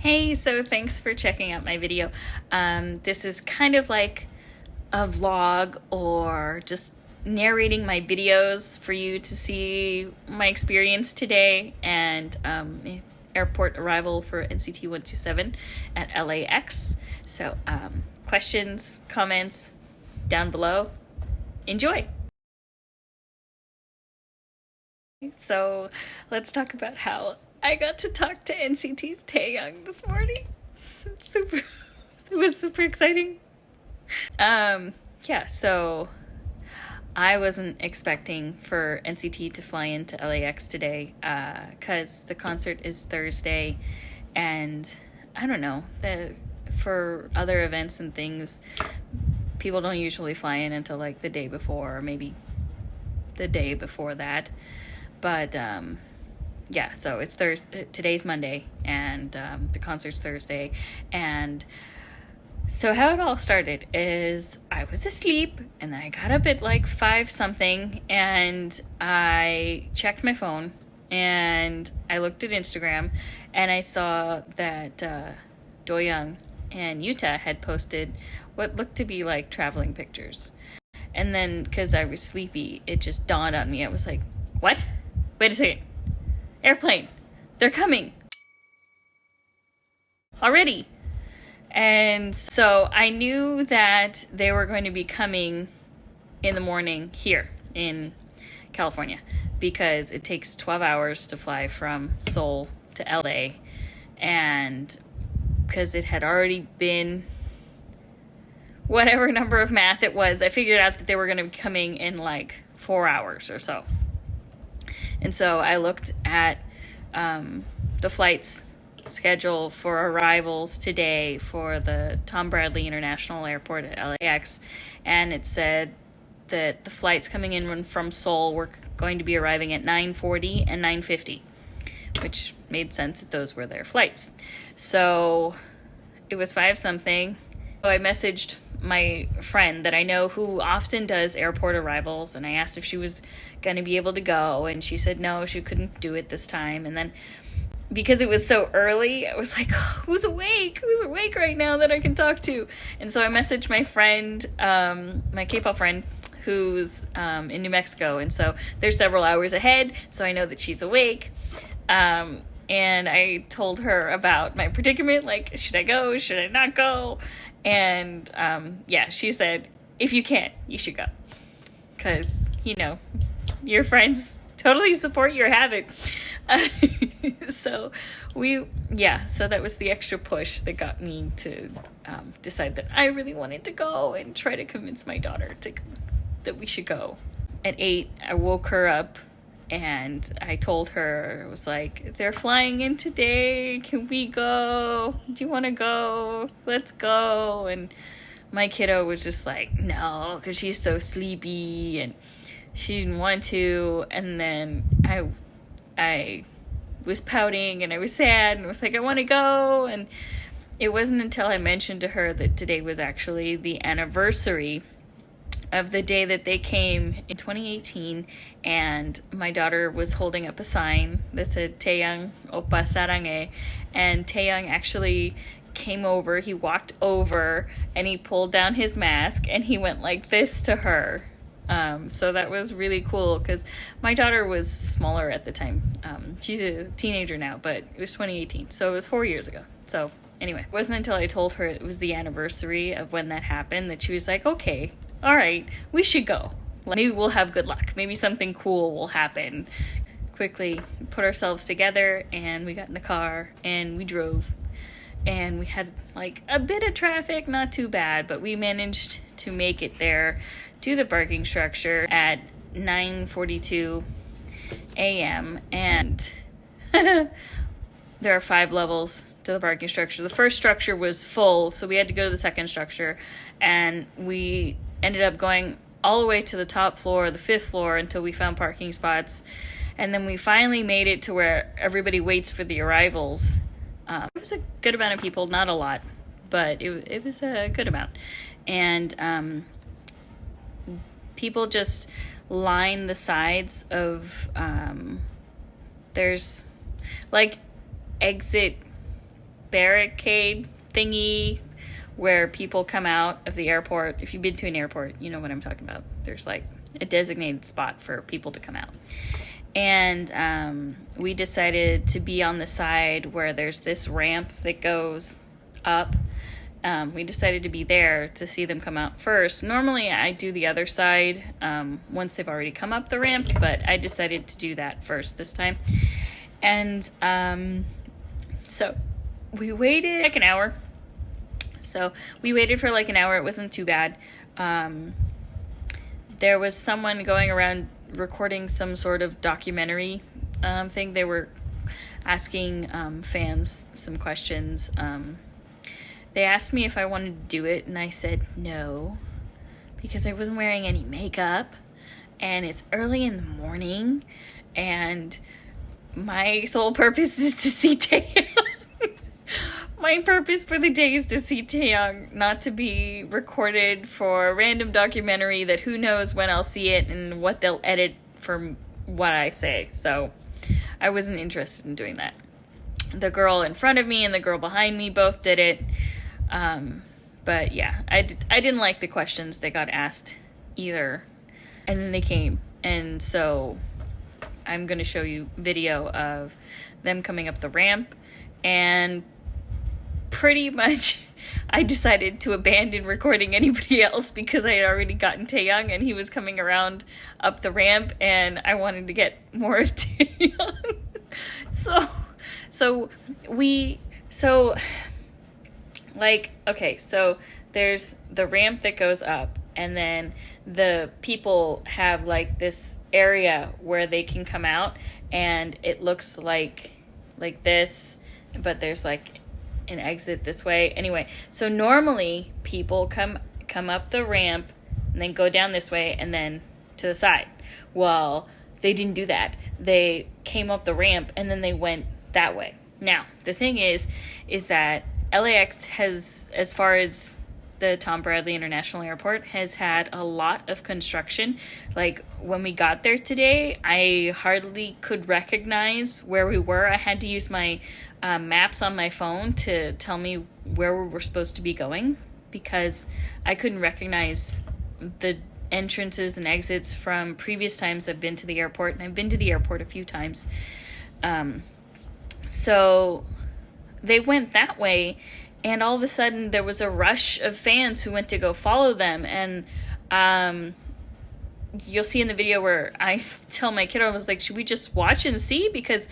Hey, so thanks for checking out my video. This is kind of like a vlog or just narrating my videos for you to see my experience today and airport arrival for NCT 127 at LAX. So questions, comments down below. Enjoy! So let's talk about how I got to talk to NCT's Taeyong this morning. It was super exciting. Yeah, so I wasn't expecting for NCT to fly into LAX today because the concert is Thursday, and I don't know, for other events and things, people don't usually fly in until like the day before or maybe the day before that. But yeah, so it's Thursday. Today's Monday, and the concert's Thursday. And so how it all started is I was asleep, and then I got up at like 5 something, and I checked my phone, and I looked at Instagram, and I saw that Doyoung and Yuta had posted what looked to be like traveling pictures. And then, because I was sleepy, it just dawned on me. I was like, what? Wait a second. Airplane. They're coming. Already. And so I knew that they were going to be coming in the morning here in California because it takes 12 hours to fly from Seoul to LA. And because it had already been whatever number of math it was, I figured out that they were going to be coming in like 4 hours or so. And so I looked at the flights schedule for arrivals today for the Tom Bradley International Airport at LAX, and it said that the flights coming in from Seoul were going to be arriving at 9:40 and 9:50, which made sense that those were their flights. So it was 5 something. So I messaged my friend that I know who often does airport arrivals, and I asked if she was going to be able to go, and she said no, she couldn't do it this time. And then because it was so early, I was like, oh, who's awake right now that I can talk to? And so I messaged my friend, my K-pop friend, who's in New Mexico, and so they're several hours ahead, so I know that she's awake. And I told her about my predicament, like, should I go, should I not go? And yeah, she said, if you can, you should go. Because, you know, your friends totally support your habit. So so that was the extra push that got me to decide that I really wanted to go and try to convince my daughter that we should go. At 8, I woke her up and I told her, I was like, they're flying in today. Can we go? Do you want to go? Let's go. And my kiddo was just like, no, because she's so sleepy and she didn't want to. And then I was pouting and I was sad and I was like, I want to go. And it wasn't until I mentioned to her that today was actually the anniversary of the day that they came in 2018, and my daughter was holding up a sign that said Taeyong Oppa Sarange, and Taeyong actually came over, he walked over and he pulled down his mask and he went like this to her. So that was really cool because my daughter was smaller at the time. She's a teenager now, but it was 2018, so it was 4 years ago. So anyway, it wasn't until I told her it was the anniversary of when that happened that she was like, okay, all right, we should go. Maybe we'll have good luck. Maybe something cool will happen. Quickly put ourselves together and we got in the car and we drove. And we had like a bit of traffic, not too bad, but we managed to make it there to the parking structure at 9:42 a.m. And there are 5 levels to the parking structure. The first structure was full, so we had to go to the second structure, and we ended up going all the way to the top floor, the 5th floor, until we found parking spots. And then we finally made it to where everybody waits for the arrivals. It was a good amount of people, not a lot, but it was a good amount. And people just line the sides of, there's like exit barricade thingy where people come out of the airport. If you've been to an airport, you know what I'm talking about. There's like a designated spot for people to come out. And we decided to be on the side where there's this ramp that goes up. We decided to be there to see them come out first. Normally I do the other side once they've already come up the ramp, but I decided to do that first this time. And so we waited like an hour. So we waited for like an hour. It wasn't too bad. There was someone going around recording some sort of documentary thing. They were asking fans some questions. They asked me if I wanted to do it, and I said no, because I wasn't wearing any makeup, and it's early in the morning, and my sole purpose is to see Taeyong. My purpose for the day is to see Taeyong, not to be recorded for a random documentary that who knows when I'll see it and what they'll edit from what I say. So I wasn't interested in doing that. The girl in front of me and the girl behind me both did it. But yeah, I didn't like the questions that got asked either. And then they came. And so I'm going to show you video of them coming up the ramp, and pretty much I decided to abandon recording anybody else because I had already gotten Taeyong and he was coming around up the ramp and I wanted to get more of Taeyong. So there's the ramp that goes up, and then the people have like this area where they can come out, and it looks like this, but there's like an exit this way. Anyway, so normally people come up the ramp and then go down this way and then to the side. Well, they didn't do that. They came up the ramp and then they went that way. Now, the thing is that LAX has, as far as the Tom Bradley International Airport, has had a lot of construction. Like, when we got there today, I hardly could recognize where we were. I had to use my maps on my phone to tell me where we were supposed to be going, because I couldn't recognize the entrances and exits from previous times I've been to the airport, and I've been to the airport a few times. So they went that way, and all of a sudden there was a rush of fans who went to go follow them. And you'll see in the video where I tell my kiddo, I was like, should we just watch and see? Because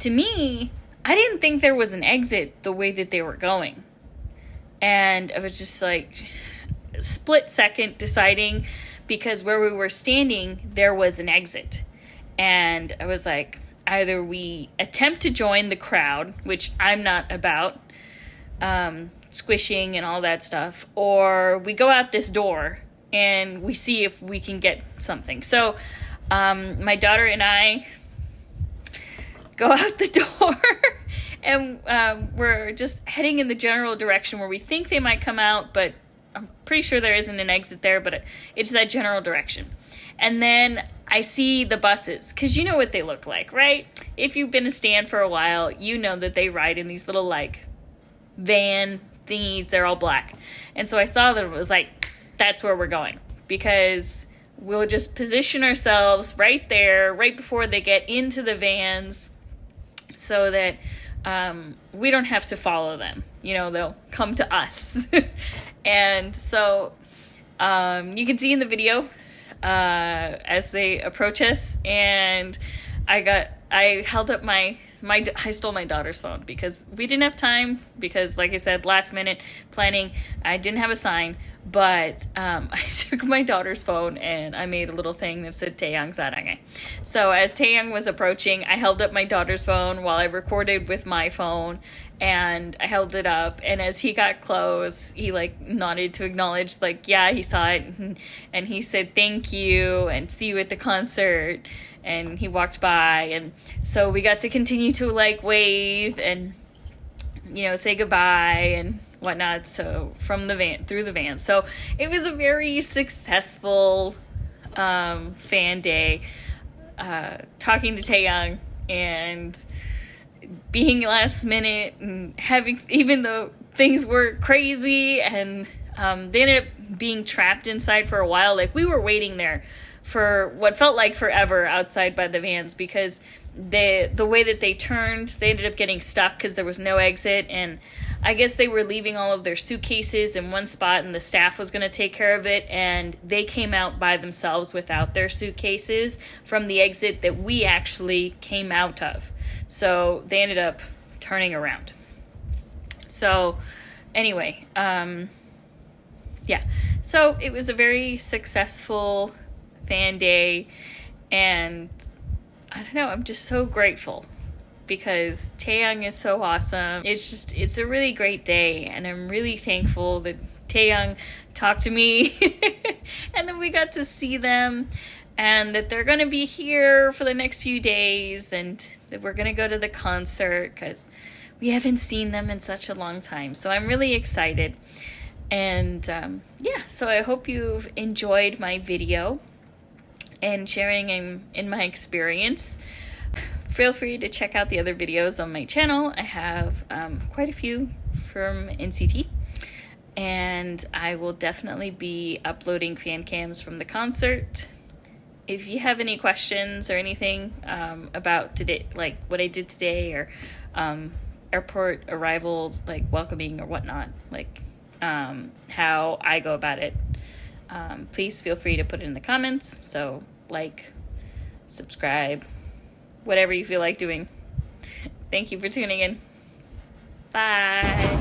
to me, I didn't think there was an exit the way that they were going. And I was just like, split second deciding, because where we were standing, there was an exit. And I was like, either we attempt to join the crowd, which I'm not about, squishing and all that stuff, or we go out this door and we see if we can get something. So my daughter and I go out the door and we're just heading in the general direction where we think they might come out, but I'm pretty sure there isn't an exit there, but it's that general direction. And then I see the buses, because you know what they look like, right? If you've been a stan for a while, you know that they ride in these little like van thingies. They're all black. And so I saw them, it was like, that's where we're going, because we'll just position ourselves right there, right before they get into the vans, so that we don't have to follow them. You know, they'll come to us. And so you can see in the video as they approach us, and I held up I stole my daughter's phone, because we didn't have time, because like I said, last minute planning, I didn't have a sign, but I took my daughter's phone and I made a little thing that said Taeyong 사랑해. So as Taeyong was approaching, I held up my daughter's phone while I recorded with my phone, and I held it up, and as he got close, he like nodded to acknowledge, like, yeah, he saw it, and he said thank you and see you at the concert, and he walked by, and so we got to continue to like wave and, you know, say goodbye and whatnot. So from the van, through the van. So it was a very successful fan day, talking to Taeyong and being last minute and having, even though things were crazy, and they ended up being trapped inside for a while. Like, we were waiting there for what felt like forever outside by the vans, because the way that they turned, they ended up getting stuck because there was no exit, and I guess they were leaving all of their suitcases in one spot and the staff was going to take care of it, and they came out by themselves without their suitcases from the exit that we actually came out of. So they ended up turning around. So anyway, yeah. So it was a very successful fan day, and I don't know, I'm just so grateful because Taeyong is so awesome. It's a really great day, and I'm really thankful that Taeyong talked to me and that we got to see them, and that they're going to be here for the next few days, and that we're going to go to the concert because we haven't seen them in such a long time. So I'm really excited. And yeah, so I hope you've enjoyed my video and sharing in my experience. Feel free to check out the other videos on my channel. I have quite a few from NCT, and I will definitely be uploading fan cams from the concert. If you have any questions or anything about today, like what I did today, or airport arrivals, like welcoming or whatnot, like how I go about it, please feel free to put it in the comments. So like, subscribe, whatever you feel like doing. Thank you for tuning in. Bye.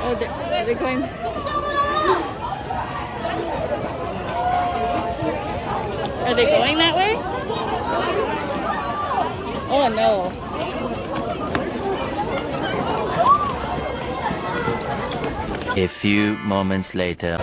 Oh, they're going. Are they going that way? Oh no. A few moments later.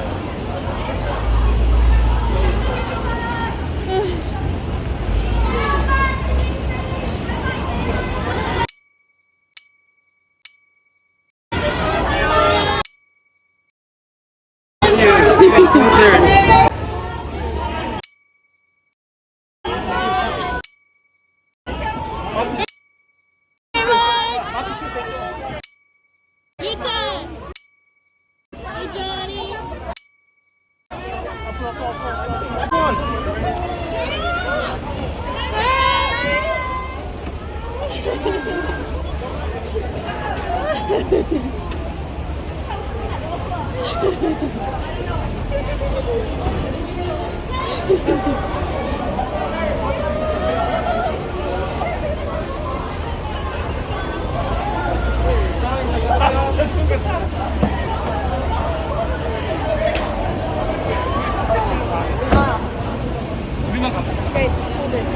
Yuta! Hey, Johnny! Great, hold it.